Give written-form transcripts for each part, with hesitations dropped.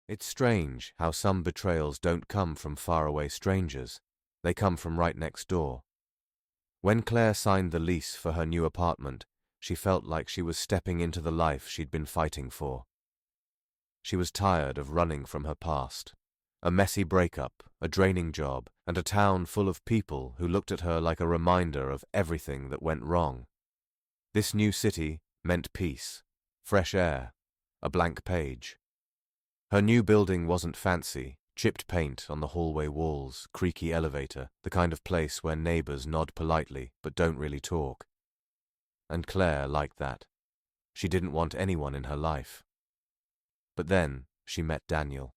It's strange how some betrayals don't come from faraway strangers. They come from right next door. When Claire signed the lease for her new apartment, she felt like she was stepping into the life she'd been fighting for. She was tired of running from her past. A messy breakup, a draining job, and a town full of people who looked at her like a reminder of everything that went wrong. This new city meant peace, fresh air, a blank page. Her new building wasn't fancy, chipped paint on the hallway walls, creaky elevator, the kind of place where neighbors nod politely but don't really talk. And Claire liked that. She didn't want anyone in her life. But then she met Daniel.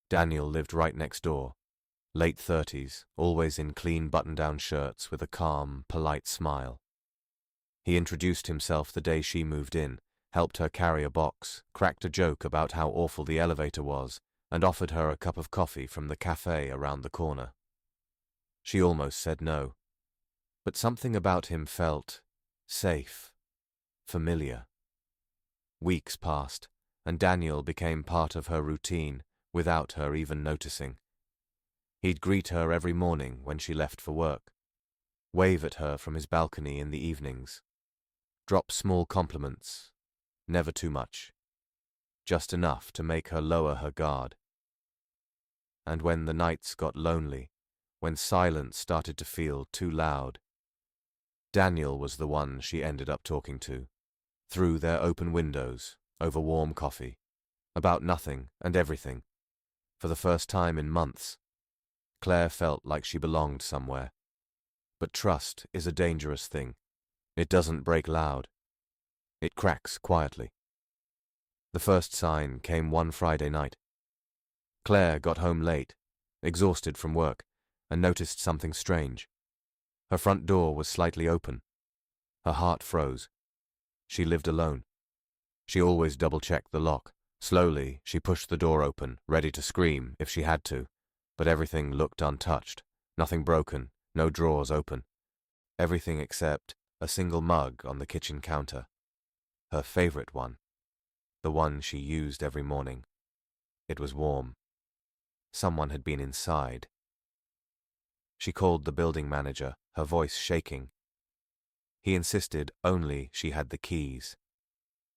Daniel lived right next door, late 30s, always in clean button-down shirts with a calm, polite smile. He introduced himself the day she moved in, helped her carry a box, cracked a joke about how awful the elevator was, and offered her a cup of coffee from the cafe around the corner. She almost said no, but something about him felt safe, familiar. Weeks passed, and Daniel became part of her routine without her even noticing. He'd greet her every morning when she left for work, wave at her from his balcony in the evenings, drop small compliments, never too much, just enough to make her lower her guard. And when the nights got lonely, when silence started to feel too loud, Daniel was the one she ended up talking to, through their open windows, over warm coffee, about nothing and everything. For the first time in months, Claire felt like she belonged somewhere. But trust is a dangerous thing. It doesn't break loud. It cracks quietly. The first sign came one Friday night. Claire got home late, exhausted from work, and noticed something strange. Her front door was slightly open. Her heart froze. She lived alone. She always double-checked the lock. Slowly, she pushed the door open, ready to scream if she had to, but everything looked untouched. Nothing broken, no drawers open. Everything except a single mug on the kitchen counter. Her favorite one. The one she used every morning. It was warm. Someone had been inside. She called the building manager, her voice shaking. He insisted only she had the keys.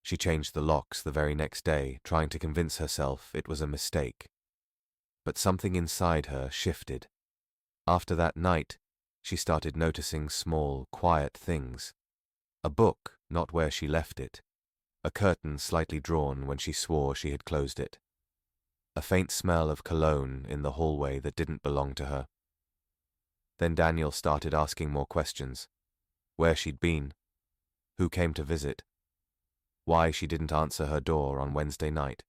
She changed the locks the very next day, trying to convince herself it was a mistake. But something inside her shifted. After that night, she started noticing small, quiet things. A book not where she left it. A curtain slightly drawn when she swore she had closed it. A faint smell of cologne in the hallway that didn't belong to her. Then Daniel started asking more questions. Where she'd been. Who came to visit. Why she didn't answer her door on Wednesday night.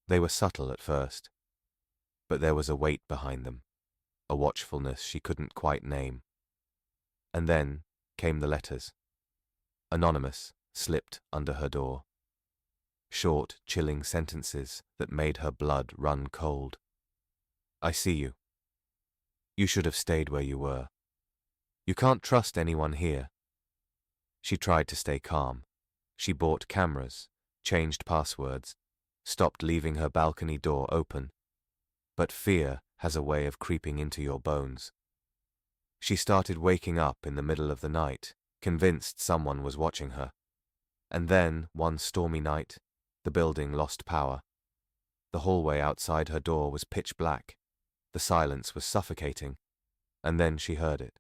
They were subtle at first, but there was a weight behind them, a watchfulness she couldn't quite name. And then came the letters. Anonymous slipped under her door. Short, chilling sentences that made her blood run cold. I see you. You should have stayed where you were. You can't trust anyone here. She tried to stay calm. She bought cameras, changed passwords, stopped leaving her balcony door open. But fear has a way of creeping into your bones. She started waking up in the middle of the night, convinced someone was watching her. And then, one stormy night, the building lost power. The hallway outside her door was pitch black. The silence was suffocating. And then she heard it.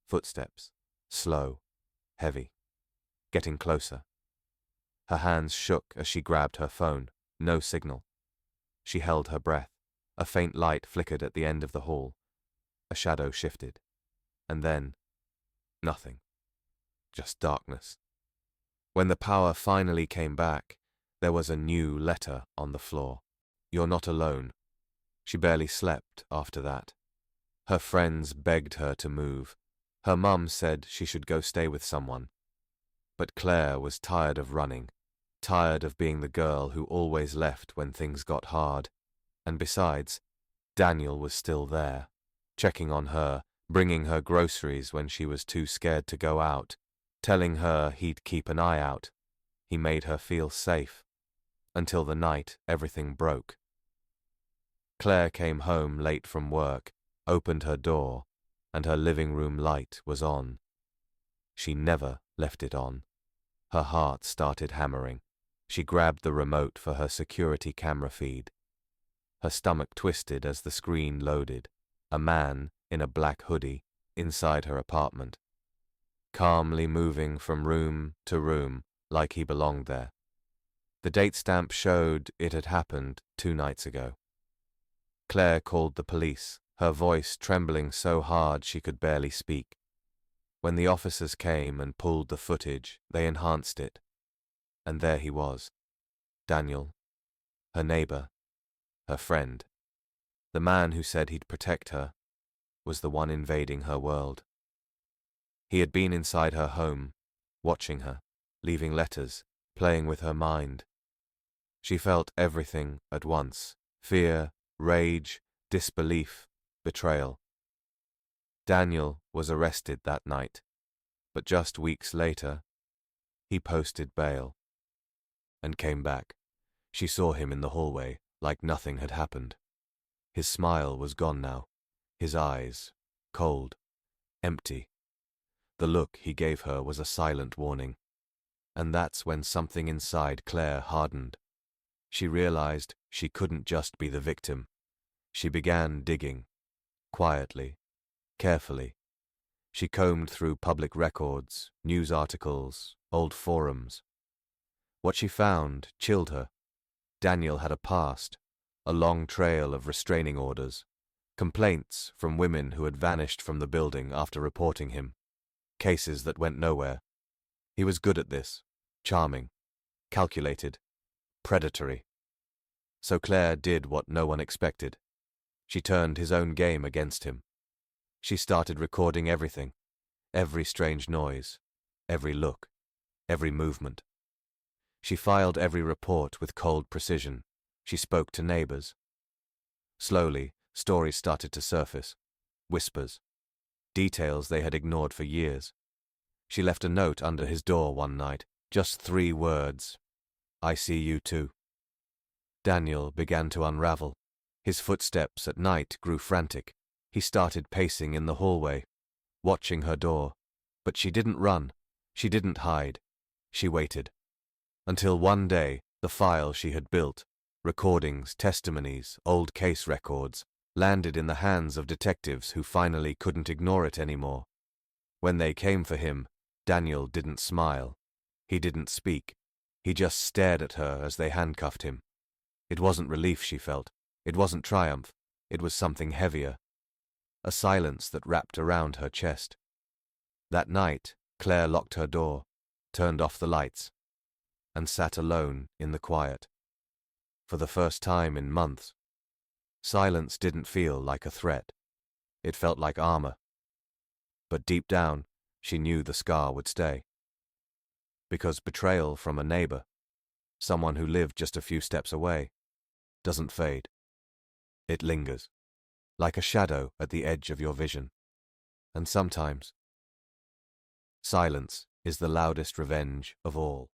Footsteps, slow, heavy, getting closer. Her hands shook as she grabbed her phone. No signal. She held her breath. A faint light flickered at the end of the hall. A shadow shifted. And then, nothing. Just darkness. When the power finally came back, there was a new letter on the floor. You're not alone. She barely slept after that. Her friends begged her to move. Her mum said she should go stay with someone. But Claire was tired of running, tired of being the girl who always left when things got hard. And besides, Daniel was still there, checking on her, bringing her groceries when she was too scared to go out, telling her he'd keep an eye out. He made her feel safe. Until the night everything broke. Claire came home late from work, opened her door, and her living room light was on. She never left it on. Her heart started hammering. She grabbed the remote for her security camera feed. Her stomach twisted as the screen loaded. A man in a black hoodie inside her apartment, calmly moving from room to room like he belonged there. The date stamp showed it had happened 2 nights ago. Claire called the police, her voice trembling so hard she could barely speak. When the officers came and pulled the footage, they enhanced it. And there he was, Daniel, her neighbor, her friend. The man who said he'd protect her was the one invading her world. He had been inside her home, watching her, leaving letters, playing with her mind. She felt everything at once: fear, rage, disbelief, betrayal. Daniel was arrested that night, but just weeks later, he posted bail and came back. She saw him in the hallway like nothing had happened. His smile was gone now, his eyes cold, empty. The look he gave her was a silent warning. And that's when something inside Claire hardened. She realized she couldn't just be the victim. She began digging, quietly, carefully. She combed through public records, news articles, old forums. What she found chilled her. Daniel had a past, a long trail of restraining orders, complaints from women who had vanished from the building after reporting him, cases that went nowhere. He was good at this, charming, calculated, predatory. So Claire did what no one expected. She turned his own game against him. She started recording everything, every strange noise, every look, every movement. She filed every report with cold precision. She spoke to neighbors. Slowly, stories started to surface, whispers, details they had ignored for years. She left a note under his door one night, just 3 words: "I see you too." Daniel began to unravel. His footsteps at night grew frantic. He started pacing in the hallway, watching her door. But she didn't run. She didn't hide. She waited. Until one day, the file she had built, recordings, testimonies, old case records, landed in the hands of detectives who finally couldn't ignore it anymore. When they came for him, Daniel didn't smile. He didn't speak. He just stared at her as they handcuffed him. It wasn't relief she felt. It wasn't triumph. It was something heavier. A silence that wrapped around her chest. That night, Claire locked her door, turned off the lights, and sat alone in the quiet. For the first time in months, silence didn't feel like a threat. It felt like armor. But deep down, she knew the scar would stay. Because betrayal from a neighbor, someone who lived just a few steps away, doesn't fade. It lingers, like a shadow at the edge of your vision. And sometimes, silence is the loudest revenge of all.